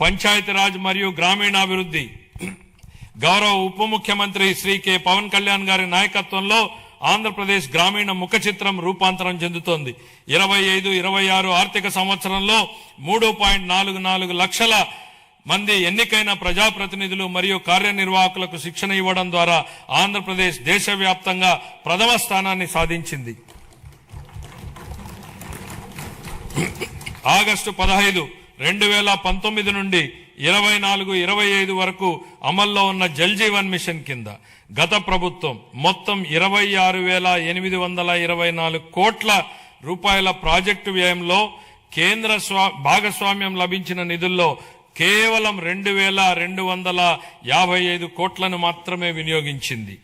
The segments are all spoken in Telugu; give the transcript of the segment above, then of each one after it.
పంచాయతీరాజ్ మరియు గ్రామీణాభివృద్ధి గౌరవ ఉప ముఖ్యమంత్రి శ్రీ కె పవన్ కళ్యాణ్ గారి నాయకత్వంలో ఆంధ్రప్రదేశ్ గ్రామీణ ముఖ చిత్రం రూపాంతరం చెందుతోంది. 25-26 ఆర్థిక సంవత్సరంలో 3.44 లక్షల మంది ఎన్నికైన ప్రజాప్రతినిధులు మరియు కార్యనిర్వాహకులకు శిక్షణ ఇవ్వడం ద్వారా ఆంధ్రప్రదేశ్ దేశవ్యాప్తంగా ప్రథమ స్థానాన్ని సాధించింది. ఆగస్టు 15, 2019 నుండి 24-25 వరకు అమల్లో ఉన్న జల్ జీవన్ మిషన్ కింద గత ప్రభుత్వం మొత్తం 26,824 కోట్ల రూపాయల ప్రాజెక్టు వ్యయంలో కేంద్ర భాగస్వామ్యం లభించిన నిధుల్లో కేవలం 2,255 కోట్లను మాత్రమే వినియోగించింది.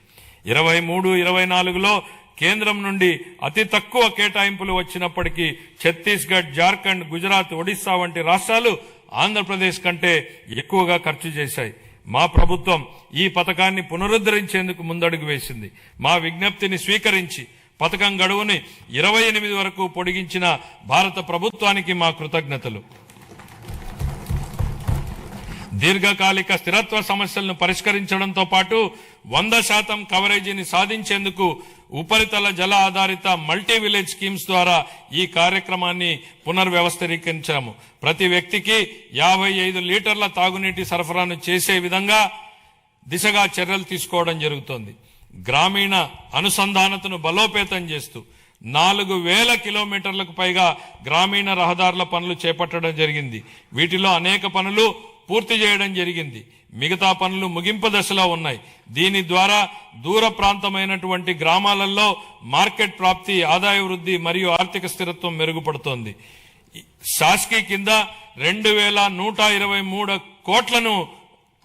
23-24లో కేంద్రం నుండి అతి తక్కువ కేటాయింపులు వచ్చినప్పటికీ ఛత్తీస్గఢ్, జార్ఖండ్, గుజరాత్, ఒడిశా వంటి రాష్ట్రాలు ఆంధ్రప్రదేశ్ కంటే ఎక్కువగా ఖర్చు చేశాయి. మా ప్రభుత్వం ఈ పథకాన్ని పునరుద్ధరించేందుకు ముందడుగు వేసింది. మా విజ్ఞప్తిని స్వీకరించి పథకం గడువుని 28 వరకు పొడిగించిన భారత ప్రభుత్వానికి మా కృతజ్ఞతలు. దీర్ఘకాలిక స్థిరత్వ సమస్యలను పరిష్కరించడంతో పాటు 100% కవరేజీని సాధించేందుకు ఉపరితల జల ఆధారిత మల్టీ విలేజ్ స్కీమ్స్ ద్వారా ఈ కార్యక్రమాన్ని పునర్వ్యవస్థీకరించాము. ప్రతి వ్యక్తికి 55 లీటర్ల తాగునీటి సరఫరాను చేసే విధంగా దిశగా చర్యలు తీసుకోవడం జరుగుతోంది. గ్రామీణ అనుసంధానతను బలోపేతం చేస్తూ 4,000 కిలోమీటర్లకు పైగా గ్రామీణ రహదారుల పనులు చేపట్టడం జరిగింది. వీటిలో అనేక పనులు పూర్తి చేయడం జరిగింది. మిగతా పనులు ముగింపు దశలో ఉన్నాయి. దీని ద్వారా దూర ప్రాంతమైనటువంటి గ్రామాలలో మార్కెట్ ప్రాప్తి, ఆదాయ వృద్ధి మరియు ఆర్థిక స్థిరత్వం మెరుగుపడుతోంది. శాస్కీ కింద 2,123 కోట్లను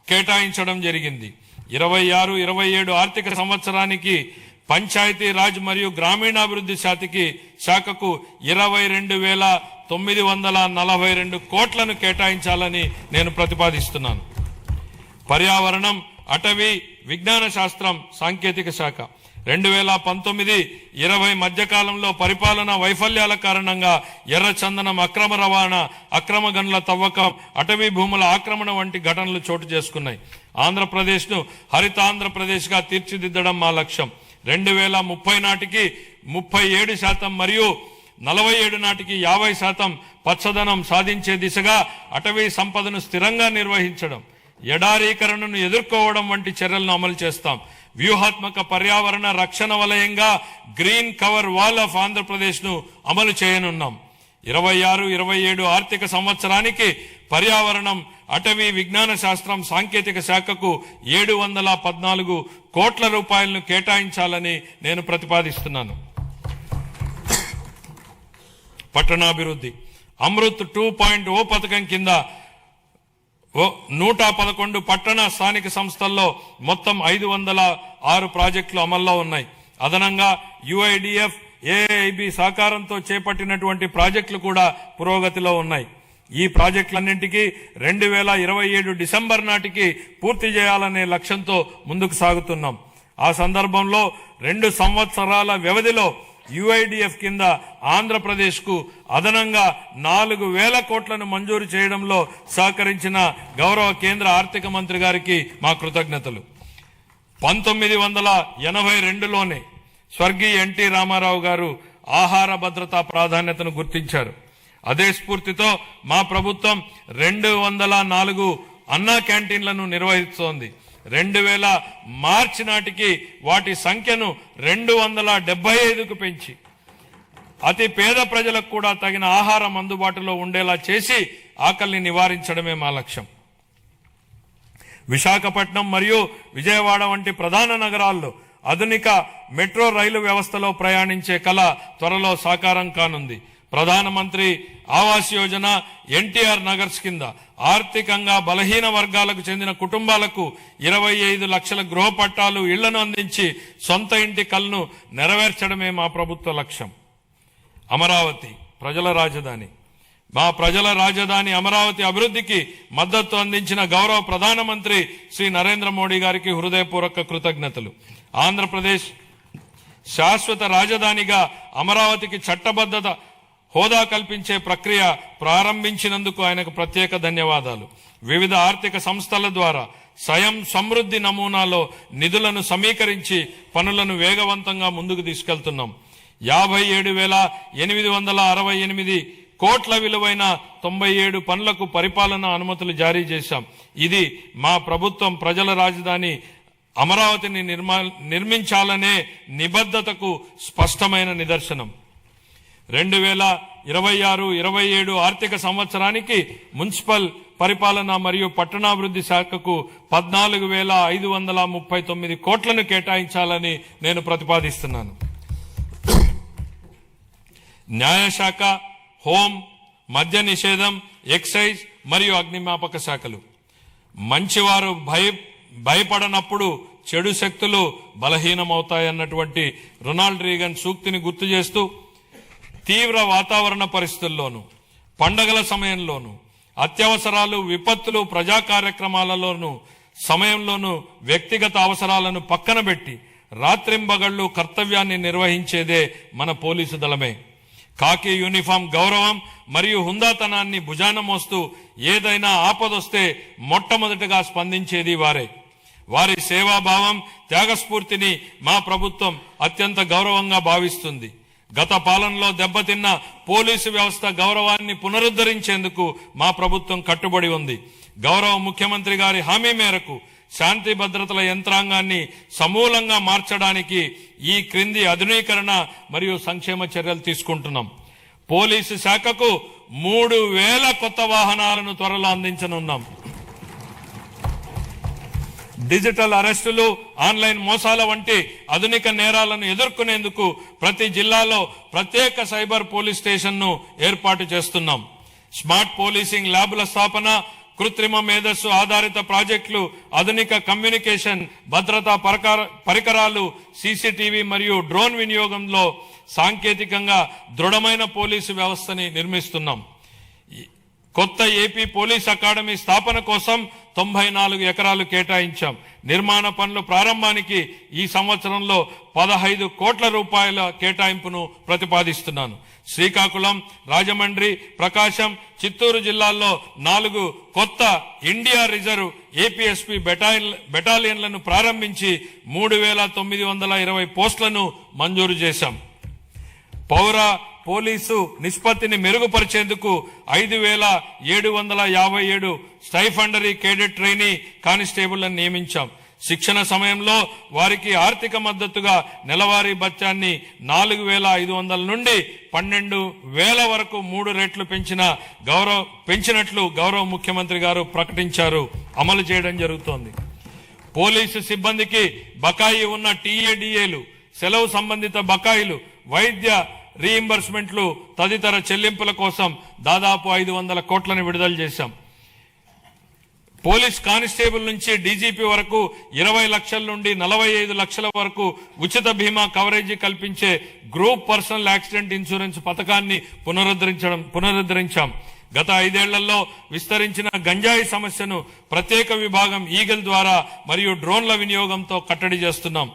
కేటాయించడం జరిగింది. 26-27 ఆర్థిక సంవత్సరానికి పంచాయతీ రాజ్ మరియు గ్రామీణాభివృద్ధి శాఖకు 22,942 కోట్లను కేటాయించాలని నేను ప్రతిపాదిస్తున్నాను. పర్యావరణం, అటవీ, విజ్ఞాన శాస్త్రం, సాంకేతిక శాఖ 2019-20 మధ్యకాలంలో పరిపాలనా వైఫల్యాల కారణంగా ఎర్రచందనం అక్రమ రవాణా, అక్రమ గనుల తవ్వకం, అటవీ భూముల ఆక్రమణ వంటి ఘటనలు చోటు చేసుకున్నాయి. ఆంధ్రప్రదేశ్ను హరితాంధ్రప్రదేశ్ గా తీర్చిదిద్దడం మా లక్ష్యం. 2030 నాటికి 37% మరియు 47 నాటికి 50% పచ్చదనం సాధించే దిశగా అటవీ సంపదను స్థిరంగా నిర్వహించడం, ఎడారీకరణను ఎదుర్కోవడం వంటి చర్యలను అమలు చేస్తాం. వ్యూహాత్మక పర్యావరణ రక్షణ వలయంగా green cover wall of Andhra Pradesh ను అమలు చేయనున్నాం. 26-27 ఆర్థిక సంవత్సరానికి పర్యావరణం, అటవీ, విజ్ఞాన శాస్త్రం, సాంకేతిక శాఖకు 714 కోట్ల రూపాయలను కేటాయించాలని నేను ప్రతిపాదిస్తున్నాను. పట్టణాభివృద్ధి అమృత్ 2.0 పథకం కింద 111 పట్టణ స్థానిక సంస్థల్లో మొత్తం 506 ప్రాజెక్టులు అమల్లో ఉన్నాయి. అదనంగా UIDF, AIB సహకారంతో చేపట్టినటువంటి ప్రాజెక్టులు కూడా పురోగతిలో ఉన్నాయి. ఈ ప్రాజెక్టులన్నింటికీ 2027 డిసెంబర్ నాటికి పూర్తి చేయాలనే లక్ష్యంతో ముందుకు సాగుతున్నాం. ఆ సందర్భంలో 2 సంవత్సరాల వ్యవధిలో UIDF కింద ఆంధ్రప్రదేశ్ కు అదనంగా 4,000 కోట్లను మంజూరు చేయడంలో సహకరించిన గౌరవ కేంద్ర ఆర్థిక మంత్రి గారికి మా కృతజ్ఞతలు. 1982లోనే స్వర్గీయ ఎన్టీ రామారావు గారు ఆహార భద్రతా ప్రాధాన్యతను గుర్తించారు. అదే స్ఫూర్తితో మా ప్రభుత్వం 204 అన్నా క్యాంటీన్లను నిర్వహిస్తోంది. 2000 మార్చి నాటికి వాటి సంఖ్యను 275కు పెంచి అతి పేద ప్రజలకు కూడా తగిన ఆహారం అందుబాటులో ఉండేలా చేసి ఆకలిని నివారించడమే మా లక్ష్యం. విశాఖపట్నం మరియు విజయవాడ వంటి ప్రధాన నగరాల్లో ఆధునిక మెట్రో రైలు వ్యవస్థలో ప్రయాణించే కల త్వరలో సాకారం కానుంది. ప్రధానమంత్రి ఆవాస్ యోజన, ఎన్టీఆర్ నగర్స్ కింద ఆర్థికంగా బలహీన వర్గాలకు చెందిన కుటుంబాలకు 25 లక్షల గృహ పట్టాలు, ఇళ్లను అందించి సొంత ఇంటి కలను నెరవేర్చడమే మా ప్రభుత్వ లక్ష్యం. అమరావతి ప్రజల రాజధాని. మా ప్రజల రాజధాని అమరావతి అభివృద్ధికి మద్దతు అందించిన గౌరవ ప్రధానమంత్రి శ్రీ నరేంద్ర మోడీ గారికి హృదయపూర్వక కృతజ్ఞతలు. ఆంధ్రప్రదేశ్ శాశ్వత రాజధానిగా అమరావతికి చట్టబద్ధత హోదా కల్పించే ప్రక్రియ ప్రారంభించినందుకు ఆయనకు ప్రత్యేక ధన్యవాదాలు. వివిధ ఆర్థిక సంస్థల ద్వారా స్వయం సమృద్ధి నమూనాలో నిధులను సమీకరించి పనులను వేగవంతంగా ముందుకు తీసుకెళ్తున్నాం. 57,868 కోట్ల విలువైన 97 పనులకు పరిపాలనా అనుమతులు జారీ చేశాం. ఇది మా ప్రభుత్వం ప్రజల రాజధాని అమరావతిని నిర్మించాలనే నిబద్ధతకు స్పష్టమైన నిదర్శనం. 2026-27 ఆర్థిక సంవత్సరానికి మున్సిపల్ పరిపాలన మరియు పట్టణాభివృద్ధి శాఖకు 14,539 కోట్లను కేటాయించాలని నేను ప్రతిపాదిస్తున్నాను. న్యాయశాఖ, హోం, మద్య నిషేధం, ఎక్సైజ్ మరియు అగ్నిమాపక శాఖలు. మంచివారు భయపడనప్పుడు చెడు శక్తులు బలహీనమవుతాయన్నటువంటి రొనాల్డ్ రీగన్ సూక్తిని గుర్తు చేస్తూ తీవ్ర వాతావరణ పరిస్థితుల్లోనూ, పండగల సమయంలోనూ, అత్యవసరాలు, విపత్తులు, ప్రజా కార్యక్రమాలలోనూ సమయంలోనూ వ్యక్తిగత అవసరాలను పక్కన పెట్టి రాత్రింబగళ్లు కర్తవ్యాన్ని నిర్వహించేదే మన పోలీసు దళమే. కాకి యూనిఫామ్ గౌరవం మరియు హుందాతనాన్ని భుజాన మోస్తూ ఏదైనా ఆపదొస్తే మొట్టమొదటిగా స్పందించేది వారే. వారి సేవాభావం, త్యాగస్ఫూర్తిని మా ప్రభుత్వం అత్యంత గౌరవంగా భావిస్తుంది. గత పాలనలో దెబ్బతిన్న పోలీసు వ్యవస్థ గౌరవాన్ని పునరుద్ధరించేందుకు మా ప్రభుత్వం కట్టుబడి ఉంది. గౌరవ ముఖ్యమంత్రి గారి హామీ మేరకు శాంతి భద్రతల యంత్రాంగాన్ని సమూలంగా మార్చడానికి ఈ క్రింది ఆధునీకరణ మరియు సంక్షేమ చర్యలు తీసుకుంటున్నాం. పోలీసు శాఖకు 3,000 కొత్త వాహనాలను త్వరలో అందించనున్నాం. డిజిటల్ అరెస్టులు, ఆన్లైన్ మోసాల వంటి ఆధునిక నేరాలను ఎదుర్కొనేందుకు ప్రతి జిల్లాలో ప్రత్యేక సైబర్ పోలీస్ స్టేషన్ను ఏర్పాటు చేస్తున్నాం. స్మార్ట్ పోలీసింగ్ ల్యాబ్ల స్థాపన, కృత్రిమ మేధస్సు ఆధారిత ప్రాజెక్టులు, ఆధునిక కమ్యూనికేషన్ భద్రతా పరికరాలు, సీసీటీవీ మరియు డ్రోన్ వినియోగంలో సాంకేతికంగా దృఢమైన పోలీసు వ్యవస్థని నిర్మిస్తున్నాం. కొత్త ఏపీ పోలీస్ అకాడమీ స్థాపన కోసం 94 ఎకరాలు కేటాయించాం. నిర్మాణ పనుల ప్రారంభానికి ఈ సంవత్సరంలో 15 కోట్ల రూపాయల కేటాయింపును ప్రతిపాదిస్తున్నాను. శ్రీకాకుళం, రాజమండ్రి, ప్రకాశం, చిత్తూరు జిల్లాల్లో 4 కొత్త ఇండియా రిజర్వ్ ఏపీఎస్పీ బెటాలియన్లను ప్రారంభించి 3,920 పోస్టులను మంజూరు చేశాం. పౌర పోలీసు నిష్పత్తిని మెరుగుపరిచేందుకు 5,757 స్టైఫండరీ కేడెట్ ట్రైనీ కానిస్టేబుళ్లను నియమించాం. శిక్షణ సమయంలో వారికి ఆర్థిక మద్దతుగా నెలవారీ భత్యాన్ని 4,500 నుండి 12,000 వరకు 3 రెట్లు పెంచినట్లు గౌరవ ముఖ్యమంత్రి గారు ప్రకటించారు. అమలు చేయడం జరుగుతోంది. పోలీసు సిబ్బందికి బకాయి ఉన్న టీఏడీఏలు, సెలవు సంబంధిత బకాయిలు, వైద్య రీయింబర్స్మెంట్లు తదితర చెల్లింపుల కోసం దాదాపు 500 కోట్లను విడుదల చేశాం. పోలీస్ కానిస్టేబుల్ నుంచి డీజీపీ వరకు 20 లక్షల నుండి 45 లక్షల వరకు ఉచిత బీమా కవరేజీ కల్పించే గ్రూప్ పర్సనల్ యాక్సిడెంట్ ఇన్సూరెన్స్ పథకాన్ని పునరుద్ధరించాం. గత 5 ఏళ్లలో విస్తరించిన గంజాయి సమస్యను ప్రత్యేక విభాగం ఈగల్ ద్వారా మరియు డ్రోన్ల వినియోగంతో కట్టడి చేస్తున్నాం.